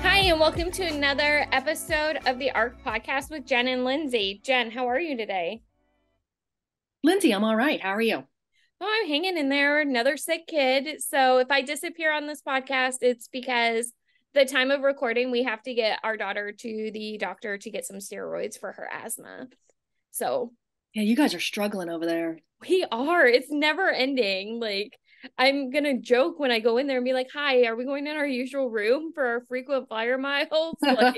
Hi, and welcome to another episode of the ARC podcast with Jen and Lindsay. Jen, how are you today? Lindsay, I'm all right. How are you? Oh, I'm hanging in there, another sick kid. So if I disappear on this podcast, it's because the time of recording, we have to get our daughter to the doctor to get some steroids for her asthma. So Yeah, you guys are struggling over there. we are. It's never ending. Like, I'm gonna joke when I go in there and be like, "Hi, are we going in our usual room for our frequent flyer miles?" Like,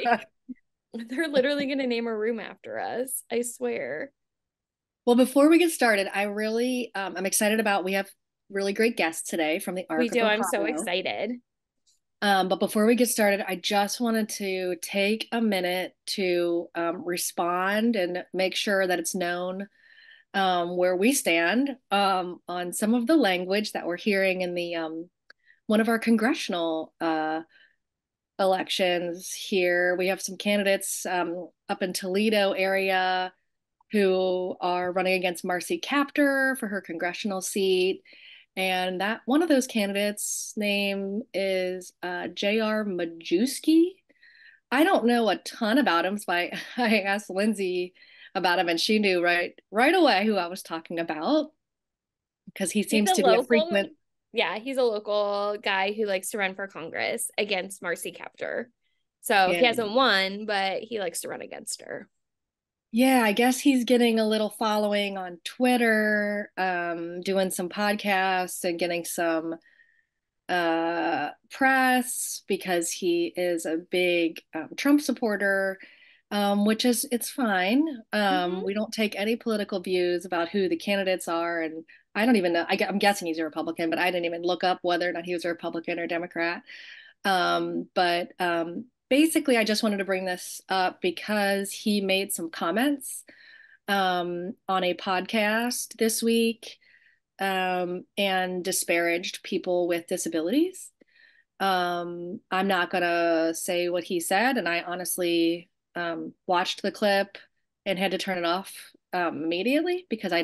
they're literally gonna name a room after us. I swear. Well, before we get started, I'm excited about, we have really great guests today from the We Arc of do. I'm so Ohio. excited. But before we get started, I just wanted to take a minute to respond and make sure that it's known where we stand on some of the language that we're hearing in the one of our congressional elections here. We have some candidates up in Toledo area who are running against Marcy Kaptur for her congressional seat. And that one of those candidates' name is J.R. Majewski. I don't know a ton about him, so I asked Lindsay about him, and she knew right away who I was talking about because he He's seems a to be a local, frequent. yeah, he's a local guy who likes to run for Congress against Marcy Kaptur. So Yeah, he hasn't won, but he likes to run against her. yeah. I guess he's getting a little following on Twitter, doing some podcasts and getting some press because he is a big Trump supporter, which is it's fine. Mm-hmm. We don't take any political views about who the candidates are, and I don't even know. I'm guessing he's a Republican, but I didn't even look up whether or not he was a Republican or Democrat. But basically, I just wanted to bring this up because he made some comments on a podcast this week and disparaged people with disabilities. I'm not going to say what he said, and I honestly watched the clip and had to turn it off immediately because I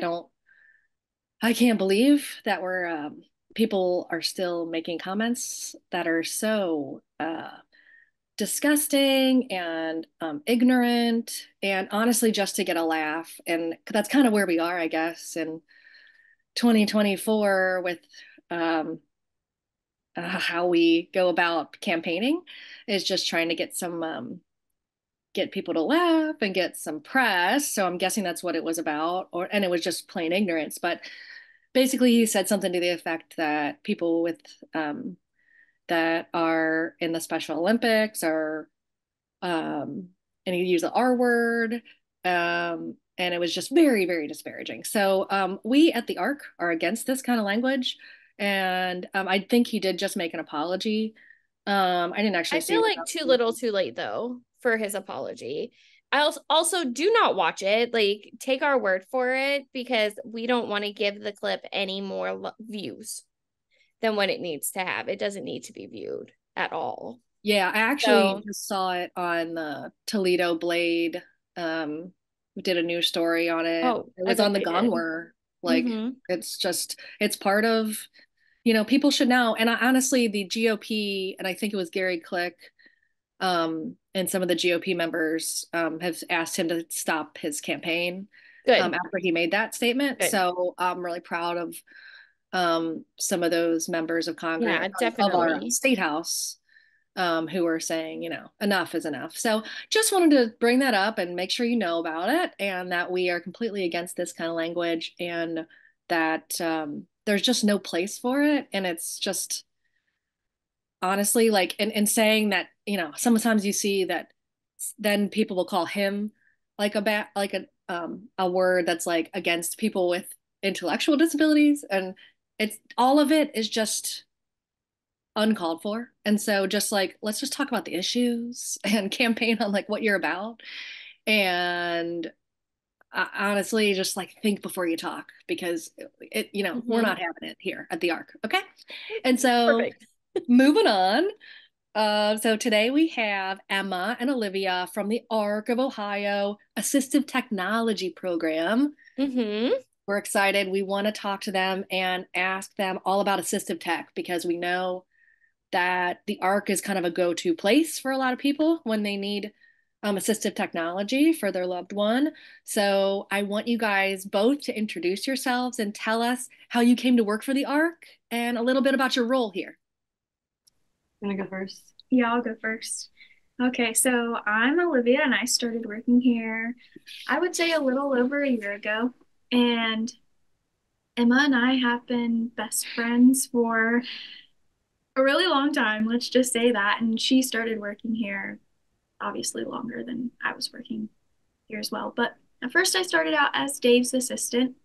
can't believe that people are still making comments that are so disgusting and ignorant, and honestly, just to get a laugh. And that's kind of where we are, I guess, in 2024 with um, how we go about campaigning is just trying to get people to laugh and get some press. So I'm guessing that's what it was about, and it was just plain ignorance. But basically, he said something to the effect that people with that are in the Special Olympics are, and he used the R word. And it was just very, very disparaging. So we at the ARC are against this kind of language. And I think he did just make an apology. I didn't actually I see feel what like else too he little, too late though for his apology. I also do not watch it. Like, take our word for it because we don't want to give the clip any more views than what it needs to have. It doesn't need to be viewed at all. Yeah, I actually So, just saw it on the Toledo Blade. We did a news story on it. oh, It I was bet on the they did. Gongwer. Like Mm-hmm. it's part of, people should know. And honestly, the GOP, and I think it was Gary Click, and some of the GOP members have asked him to stop his campaign Good, after he made that statement. good. So I'm really proud of some of those members of Congress Yeah, of our definitely. state house who are saying, enough is enough. So just wanted to bring that up and make sure you know about it and that we are completely against this kind of language and that there's just no place for it. And it's just honestly like, and saying that, sometimes you see that then people will call him like a word that's like against people with intellectual disabilities. And it's all of it is just uncalled for. And so just like let's just talk about the issues and campaign on like what you're about. And honestly, just like think before you talk because we're Mm-hmm. not having it here at the Arc. Okay. And so Perfect. moving on. So today we have Emma and Olivia from the Arc of Ohio Assistive Technology Program. Mm-hmm. We're excited. We want to talk to them and ask them all about assistive tech because we know that the ARC is kind of a go-to place for a lot of people when they need assistive technology for their loved one. So I want you guys both to introduce yourselves and tell us how you came to work for the ARC and a little bit about your role here. You want to go first? Yeah, I'll go first. Okay, so I'm Olivia and I started working here, I would say a little over a year ago. And Emma and I have been best friends for a really long time, let's just say that. And she started working here obviously longer than I was working here as well. But at first, I started out as Dave's assistant,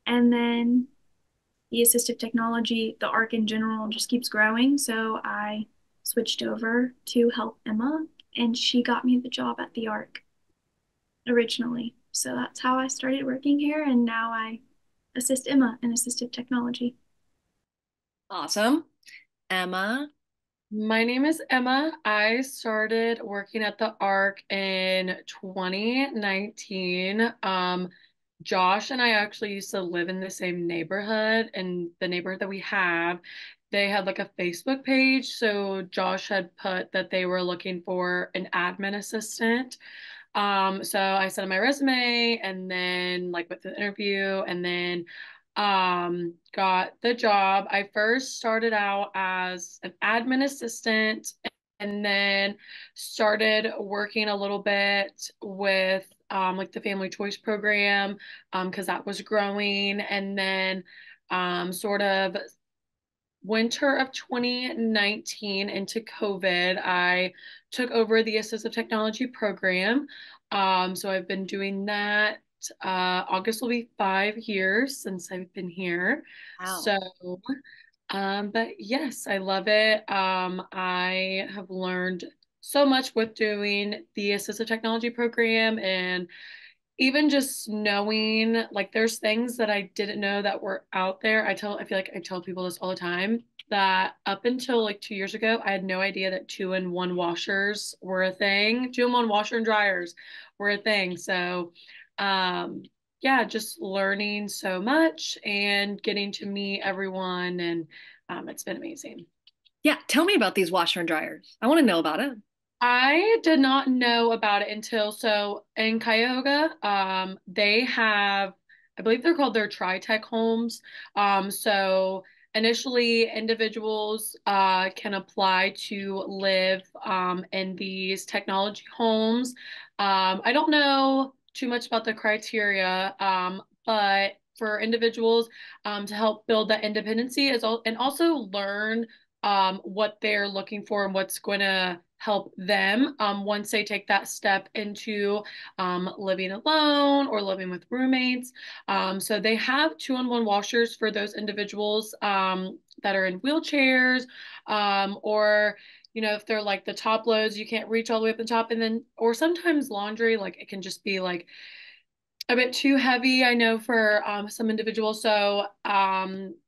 and then the assistive technology, the ARC in general, just keeps growing. So I switched over to help Emma, and she got me the job at the ARC originally. So that's how I started working here, and now I assist Emma in assistive technology. Awesome. Emma. My name is Emma. I started working at the ARC in 2019. Josh and I actually used to live in the same neighborhood, and the neighborhood that we have, they had like a Facebook page. So Josh had put that they were looking for an admin assistant. So I sent in my resume and then like with the interview and then got the job. I first started out as an admin assistant and then started working a little bit with like the family choice program because that was growing and then sort of winter of 2019 into COVID, I took over the assistive technology program. So I've been doing that. August will be 5 years since I've been here. Wow. So, but yes, I love it. I have learned so much with doing the assistive technology program and even just knowing like there's things that I didn't know that were out there. I feel like I tell people this all the time that up until like 2 years ago, I had no idea that two-in-one washers were a thing. Two-in-one washer and dryers were a thing. So, um, yeah, just learning so much and getting to meet everyone, and it's been amazing. Yeah, tell me about these washer and dryers. I want to know about it. I did not know about it until so in Cuyahoga, they have, I believe they're called their tri-tech homes. So initially individuals can apply to live in these technology homes. I don't know too much about the criteria, but for individuals to help build that independency and also learn what they're looking for and what's going to help them once they take that step into living alone or living with roommates. So they have two-in-one washers for those individuals that are in wheelchairs or if they're like the top loads, you can't reach all the way up the top. And then, or sometimes laundry, like it can just be like a bit too heavy, I know, for some individuals. So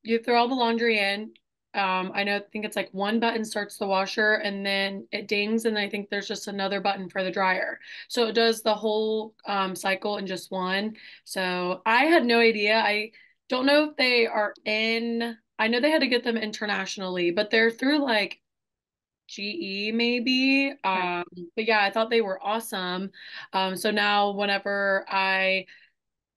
you throw all the laundry in. I think it's like one button starts the washer and then it dings, and I think there's just another button for the dryer. So it does the whole cycle in just one. So I had no idea. I don't know if they are in, I know they had to get them internationally, but they're through like GE maybe. Right. But yeah, I thought they were awesome. So now whenever I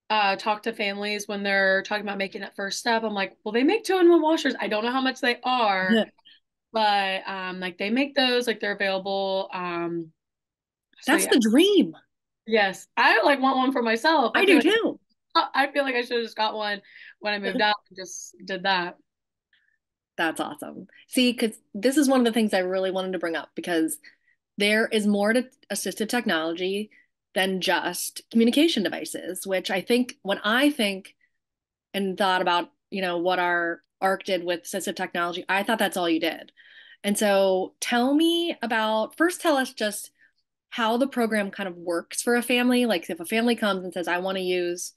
talk to families when they're talking about making that first step, I'm like, well, they make two-in-one washers. I don't know how much they are, but like they make those, like they're available. So That's yeah, the dream. yes, I like want one for myself. I do too. I feel like I should have just got one when I moved out and just did that. That's awesome. See, because this is one of the things I really wanted to bring up because there is more to assistive technology than just communication devices, which I think when I think and thought about, what our ARC did with assistive technology, I thought that's all you did. And so first tell us just how the program kind of works for a family. Like if a family comes and says, I want to use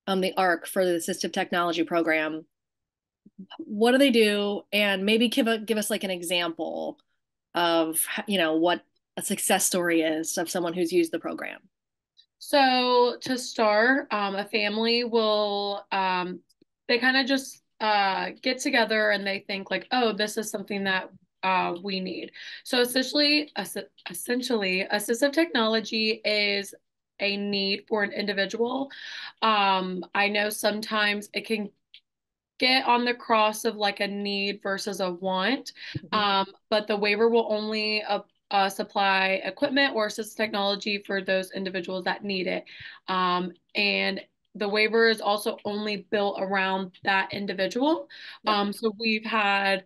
the ARC for the assistive technology program, what do they do? And maybe give us like an example of what a success story is of someone who's used the program. So to start, a family will they kind of just get together and they think like, oh, this is something that we need. So essentially, assistive technology is a need for an individual. I know sometimes it can get on the cross of like a need versus a want. But the waiver will only supply equipment or assistive technology for those individuals that need it. And the waiver is also only built around that individual. Yep. So we've had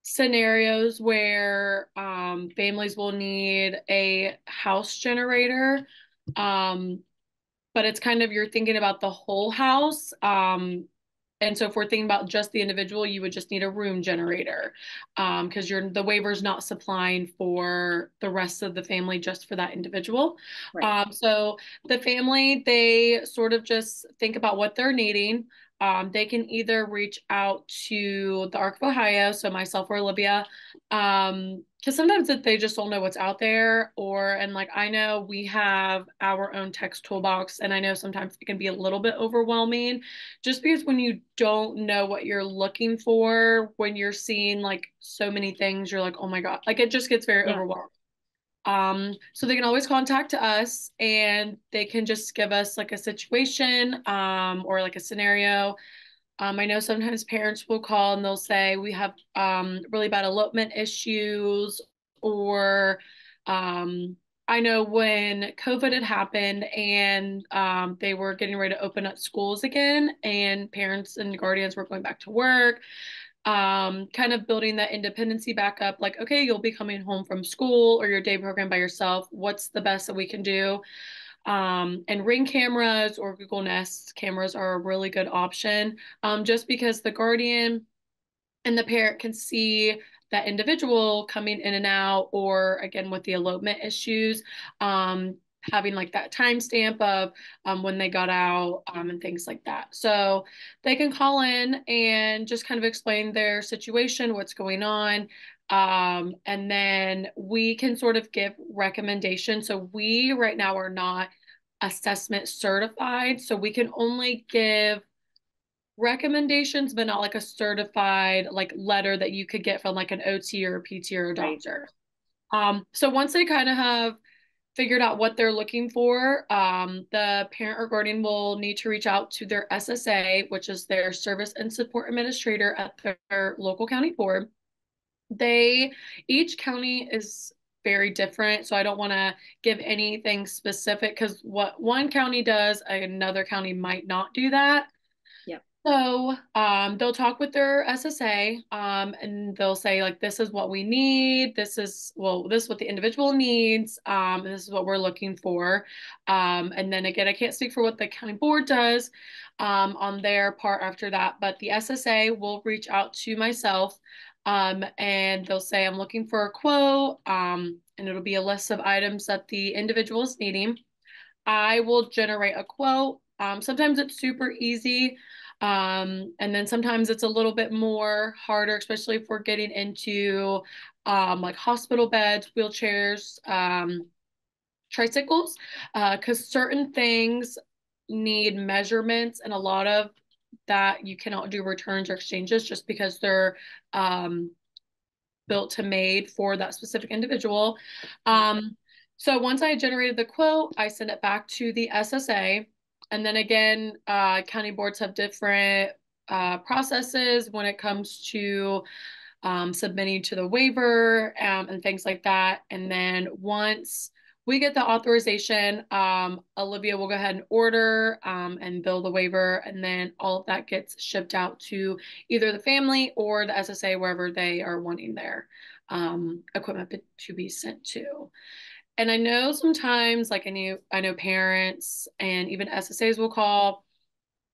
scenarios where families will need a house generator. Um, but it's kind of you're thinking about the whole house. And so if we're thinking about just the individual, you would just need a room generator because the waiver's not supplying for the rest of the family just for that individual. Right. So the family, they sort of just think about what they're needing. They can either reach out to the Arc of Ohio, so myself or Olivia, because sometimes they just don't know what's out there, and like I know we have our own text toolbox, and I know sometimes it can be a little bit overwhelming just because when you don't know what you're looking for, when you're seeing like so many things, you're like, oh my God, like it just gets very Yeah. overwhelming. So they can always contact us and they can just give us like a situation, or like a scenario. I know sometimes parents will call and they'll say we have really bad elopement issues, or I know when COVID had happened and they were getting ready to open up schools again, and parents and guardians were going back to work, kind of building that independency back up. Like, okay, you'll be coming home from school or your day program by yourself. What's the best that we can do? And Ring cameras or Google Nest cameras are a really good option, just because the guardian and the parent can see that individual coming in and out, or again with the elopement issues, having like that timestamp of when they got out, and things like that. So they can call in and just kind of explain their situation, what's going on. And then we can sort of give recommendations. So we right now are not assessment certified, so we can only give recommendations, but not like a certified like letter that you could get from like an OT or a PT or a Right. doctor. So once they kind of have figured out what they're looking for, the parent or guardian will need to reach out to their SSA, which is their Service and Support Administrator at their local county board. They Each county is very different, so I don't want to give anything specific because what one county does, another county might not do that. Yep. So, they'll talk with their SSA, and they'll say like, "This is what we need. This is what the individual needs, and this is what we're looking for." And then again, I can't speak for what the county board does, on their part after that, but the SSA will reach out to myself, and they'll say, "I'm looking for a quote," and it'll be a list of items that the individual is needing. I will generate a quote. Sometimes it's super easy. And then sometimes it's a little bit more harder, especially if we're getting into like hospital beds, wheelchairs, tricycles, because certain things need measurements, and a lot of that you cannot do returns or exchanges just because they're um, built to made for that specific individual. So once I generated the quote, I send it back to the SSA. And then again, county boards have different processes when it comes to submitting to the waiver, and things like that. And then once we get the authorization, Olivia will go ahead and order, and bill the waiver, and then all of that gets shipped out to either the family or the SSA, wherever they are wanting their equipment to be sent to. And I know sometimes, like I know parents and even SSAs will call.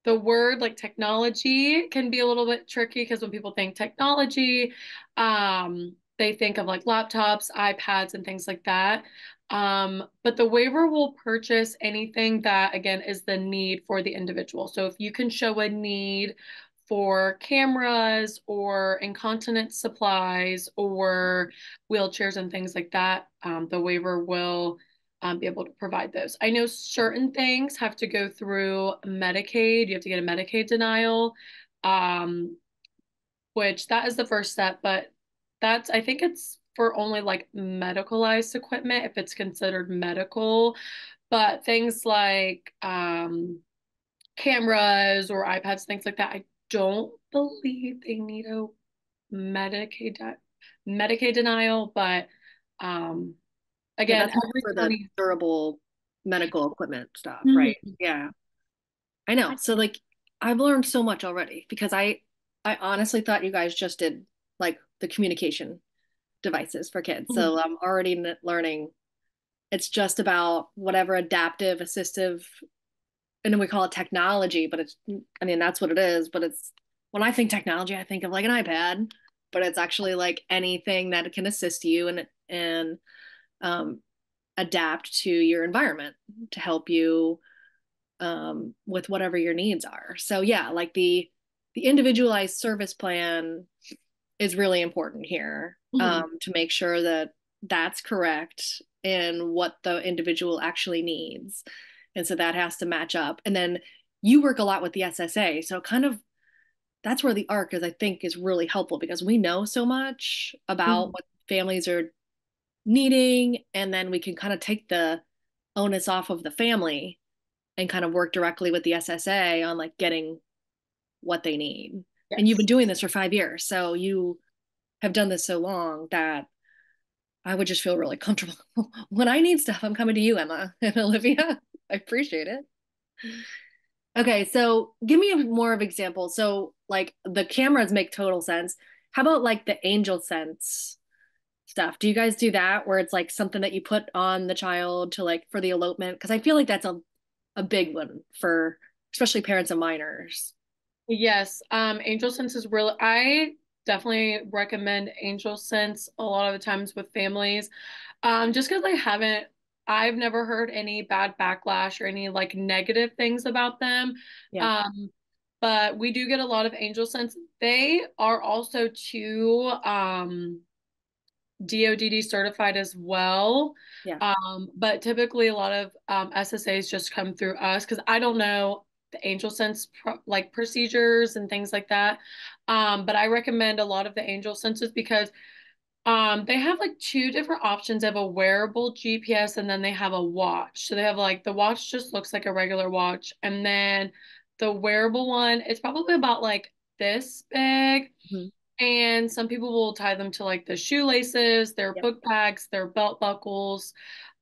The word like technology can be a little bit tricky because when people think technology, they think of like laptops, iPads, and things like that. But the waiver will purchase anything that, again, is the need for the individual. So if you can show a need for cameras or incontinence supplies or wheelchairs and things like that, the waiver will be able to provide those. I know certain things have to go through Medicaid. You have to get a Medicaid denial, um, which that is the first step, but that's, I think it's for only like medicalized equipment if it's considered medical. But things like cameras or iPads, things like that, I don't believe they need a Medicaid Medicaid denial, but um Yeah, again, that's more every for the county. durable medical equipment stuff, right? Mhm. Yeah. I know. So like I've learned so much already because I honestly thought you guys just did like the communication devices for kids. Mhm. So I'm already learning it's just about whatever adaptive, assistive, and then we call it technology, but it's, I mean, that's what it is. But it's, when I think technology, I think of like an iPad, but it's actually like anything that can assist you and um, adapt to your environment to help you with whatever your needs are. So yeah, like the individualized service plan is really important here Mhm. to make sure that that's correct and what the individual actually needs. And so that has to match up. And then you work a lot with the SSA. So kind of that's where the ARC is, I think, is really helpful because we know so much about Mhm. what families are needing. And then we can kind of take the onus off of the family and kind of work directly with the SSA on like getting what they need. And you've been Yes. doing this for 5 years. So you have done this so long that I would just feel really comfortable. When I need stuff, I'm coming to you, Emma and Olivia. I appreciate it. Okay, so give me more of examples. So like the cameras make total sense. How about like the angel sense stuff? Do you guys do that where it's like something that you put on the child to like for the elopement? Because I feel like that's a big one for especially parents of minors. Yes, Angel Sense is really, I definitely recommend Angel Sense a lot of the times with families. Just because I've never heard any bad backlash or any like negative things about them. Yeah, Um, but we do get a lot of Angel Sense. They are also too, DODD certified as well. yeah. But typically a lot of SSAs just come through us because I don't know the Angel Sense like procedures and things like that. But I recommend a lot of the Angel Senses because they have like two different options. They have a wearable GPS and then they have a watch. So they have like the watch just looks like a regular watch, and then the wearable one, it's probably about like this big, Mhm. and some people will tie them to like the shoelaces, their Yep. book bags, their belt buckles.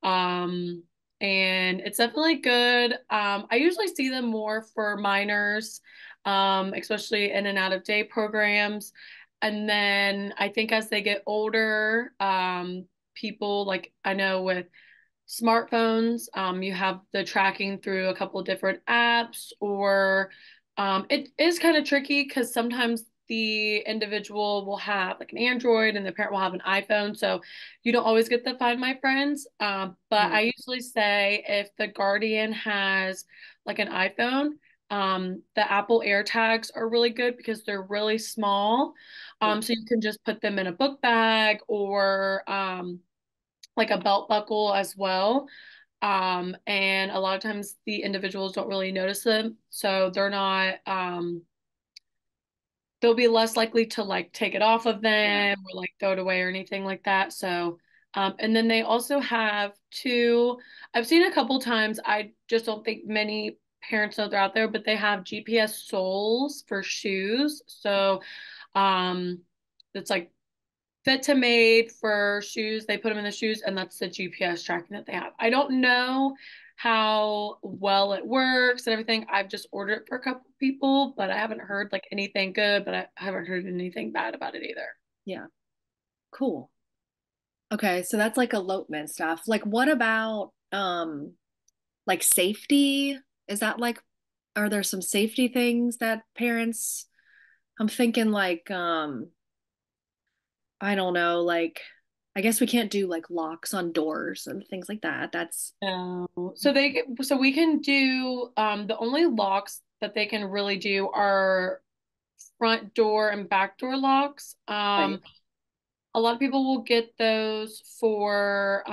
Um, and it's definitely good. I usually see them more for minors, especially in and out of day programs. And then I think as they get older, people like I know with smartphones, you have the tracking through a couple of different apps, or it is kind of tricky because sometimes the individual will have like an Android and the parent will have an iPhone. So you don't always get the Find My Friends. But Mhm. I usually say if the guardian has like an iPhone, the Apple AirTags are really good because they're really small. Yeah. So you can just put them in a book bag or like a belt buckle as well. And a lot of times the individuals don't really notice them, so they'll be less likely to like take it off of Yeah. them or like throw it away or anything like that. So, and then they also have two, I've seen a couple times, I just don't think many parents know they're out there, but they have GPS soles for shoes. So, um, it's like fit to made for shoes. They put them in the shoes, and that's the GPS tracking that they have. I don't know how well it works and everything. I've just ordered it for a couple people, but I haven't heard like anything good, but I haven't heard anything bad about it either. Yeah. Cool. Okay, so that's like elopement stuff. Like what about like safety? Is that like are there some safety things that parents I'm thinking like I don't know, like I guess we can't do like locks on doors and things like that. That's No. So we can do the only locks that they can really do are front door and back door locks. right. A lot of people will get those for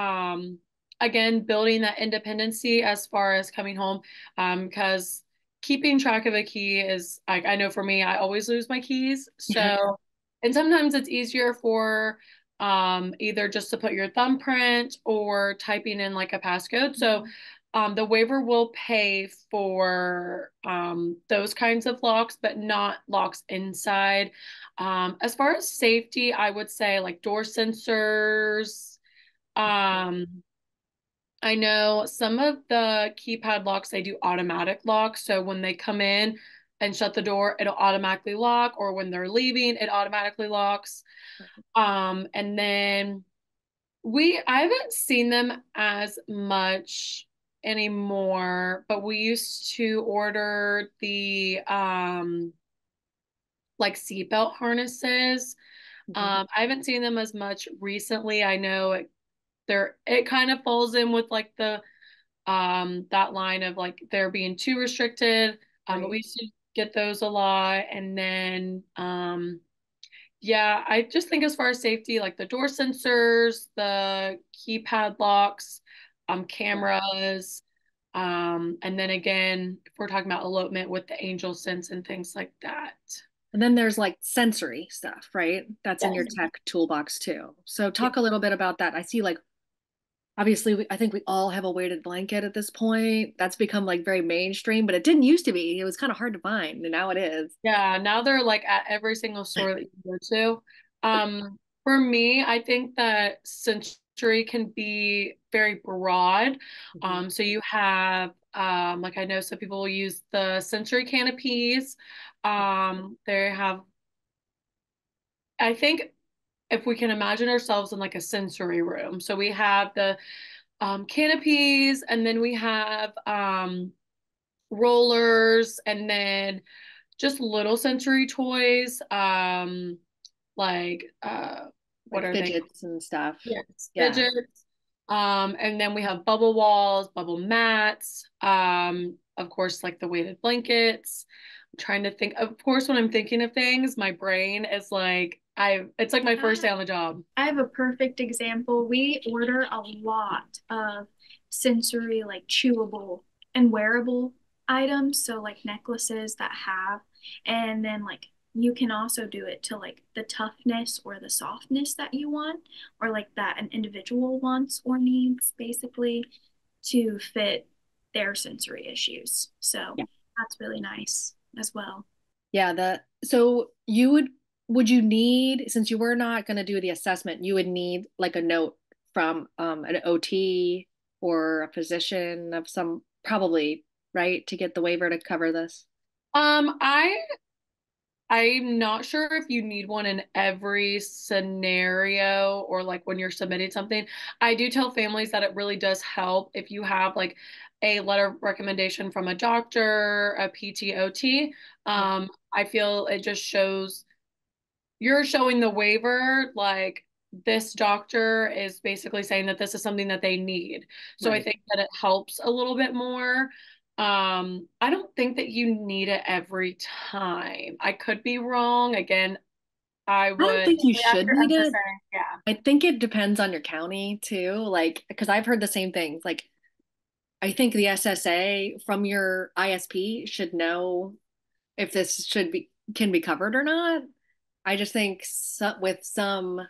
again, building that independency as far as coming home. Because keeping track of a key is, I know for me, I always lose my keys. So, and sometimes it's easier for either just to put your thumbprint or typing in like a passcode. So the waiver will pay for those kinds of locks, but not locks inside. As far as safety, I would say like door sensors. Um, I know some of the keypad locks, they do automatic locks. So when they come in and shut the door, it'll automatically lock, or when they're leaving, it automatically locks. And then I haven't seen them as much anymore, but we used to order the like seatbelt harnesses. I haven't seen them as much recently. I know it kind of falls in with like the that line of like they're being too restricted. But we Right. used to get those a lot. And then yeah, I just think as far as safety, like the door sensors, the keypad locks, Yeah. cameras, and then again, if we're talking about elopement with the angel sense and things like that. And then there's like sensory stuff, right? That's in your Yes. tech toolbox too. So Yeah. talk a little bit about that. I see like obviously I think we all have a weighted blanket at this point. That's become like very mainstream, but it didn't used to be. It was kind of hard to find, and now it is. Yeah, now they're like at every single store that you go to. For me, I think that sensory can be very broad. Mhm. So you have like I know some people will use the sensory canopies. They have I think if we can imagine ourselves in like a sensory room. So we have the canopies, and then we have rollers, and then just little sensory toys. Like what Like are they? fidgets and stuff. Yes, Yeah. fidgets. And then we have bubble walls, bubble mats, of course, like the weighted blankets. I'm trying to think. Of course, when I'm thinking of things, my brain is like it's like my first day on the job. I have a perfect example. We order a lot of sensory, like chewable and wearable items. So, like necklaces that have, and then like you can also do it to like the toughness or the softness that you want, or like that an individual wants or needs, basically, to fit their sensory issues. So, that's really nice as well. Yeah, so would you need, since you were not going to do the assessment, you would need like a note from an OT or a physician of some, probably, right, to get the waiver to cover this. Um, I I'm not sure if you need one in every scenario or like when you're submitting something. I do tell families that it really does help if you have like a letter of recommendation from a doctor, a PTOT. Yeah. I feel it just shows you're showing the waiver like this doctor is basically saying that this is something that they need. So I Right. think that it helps a little bit more. I don't think that you need it every time. I could be wrong. Again, I I don't would think you we have should your need it. understanding. Yeah. I think it depends on your county too. Like, because I've heard the same things. Like, I think the SSA from your ISP should know if this can be covered or not. I just think with some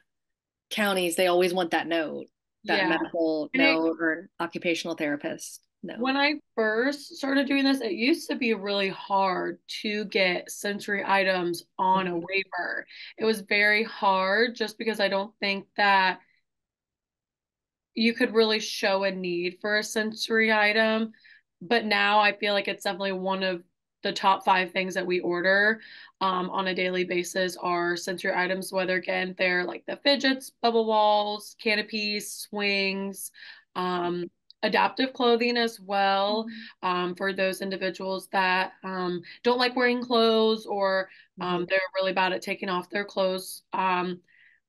counties, they always want that note, that Yeah. medical And it note or occupational therapist note. when I first started doing this, it used to be really hard to get sensory items on a Mhm. waiver. It was very hard just because I don't think that you could really show a need for a sensory item. But now I feel like it's definitely one of the top five things that we order on a daily basis are sensory items, whether again they're like the fidgets, bubble walls, canopies, swings, um, adaptive clothing as well for those individuals that don't like wearing clothes or Mhm. they're really bad at taking off their clothes.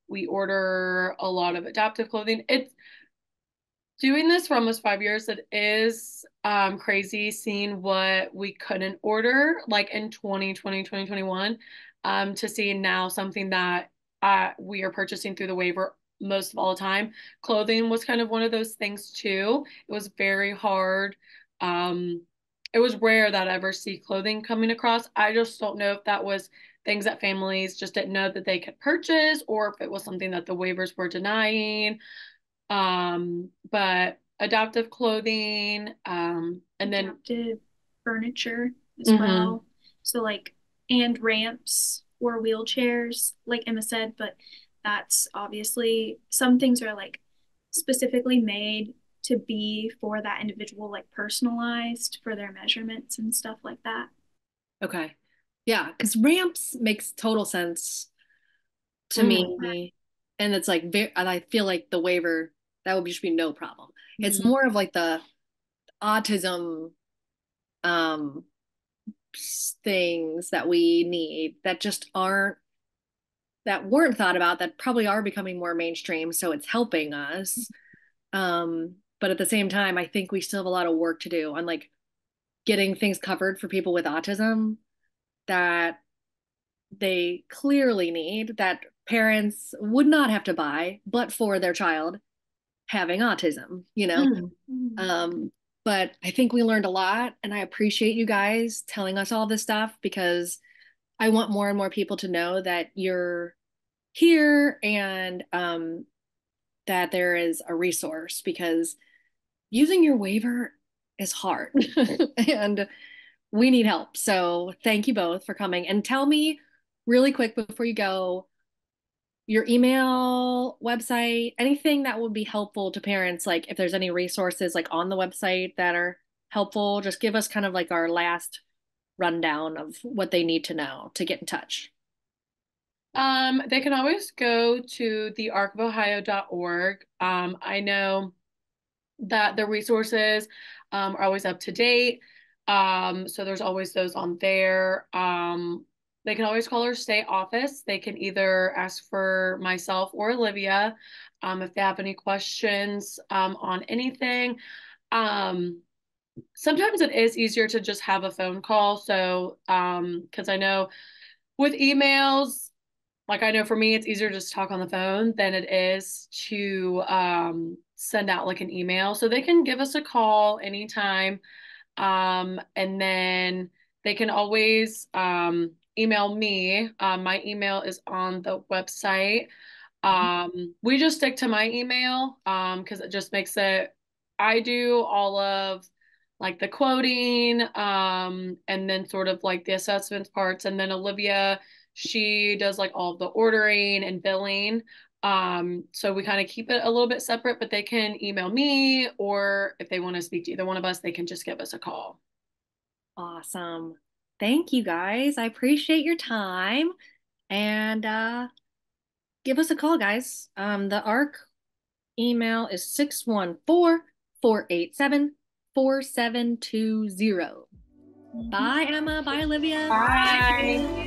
We order a lot of adaptive clothing. It's doing this for almost 5 years, it is crazy seeing what we couldn't order like in 2020, 2021, to see now something that we are purchasing through the waiver most of all the time. Clothing was kind of one of those things too. It was very hard. It was rare that I ever see clothing coming across. I just don't know if that was things that families just didn't know that they could purchase or if it was something that the waivers were denying. But adaptive clothing, and then Adaptive furniture as mhm. well. So like, and ramps or wheelchairs, like Emma said, but that's obviously some things are like specifically made to be for that individual, like personalized for their measurements and stuff like that. Okay. Yeah, because ramps makes total sense to Mhm. me. And it's like, and I feel like the waiver, that would just be no problem. It's Mhm. more of like the autism um things that we need that just aren't, that weren't thought about, that probably are becoming more mainstream. So it's helping us. But at the same time, I think we still have a lot of work to do on like getting things covered for people with autism that they clearly need, that parents would not have to buy, but for their child having autism, you know? Mhm. Um, but I think we learned a lot, and I appreciate you guys telling us all this stuff because I want more and more people to know that you're here and that there is a resource because using your waiver is hard and we need help. So thank you both for coming. And tell me really quick before you go your email, website, anything that would be helpful to parents, like if there's any resources like on the website that are helpful, just give us kind of like our last rundown of what they need to know to get in touch. They can always go to the arcofohio.org. I know that the resources are always up to date. So there's always those on there. They can always call our state office. They can either ask for myself or Olivia if they have any questions on anything. Um, Sometimes it is easier to just have a phone call. So, because I know with emails, like I know for me, it's easier to just talk on the phone than it is to send out like an email. So they can give us a call anytime. And then they can always email me. My email is on the website. We just stick to my email because it just makes it, I do all of like the quoting and then sort of like the assessments parts. And then Olivia, she does like all of the ordering and billing. So we kind of keep it a little bit separate, but they can email me or if they want to speak to either one of us, they can just give us a call. Awesome. Thank you guys. I appreciate your time and give us a call, guys. The ARC email is 614-487-4720. Bye, Emma. Bye, Olivia. Bye.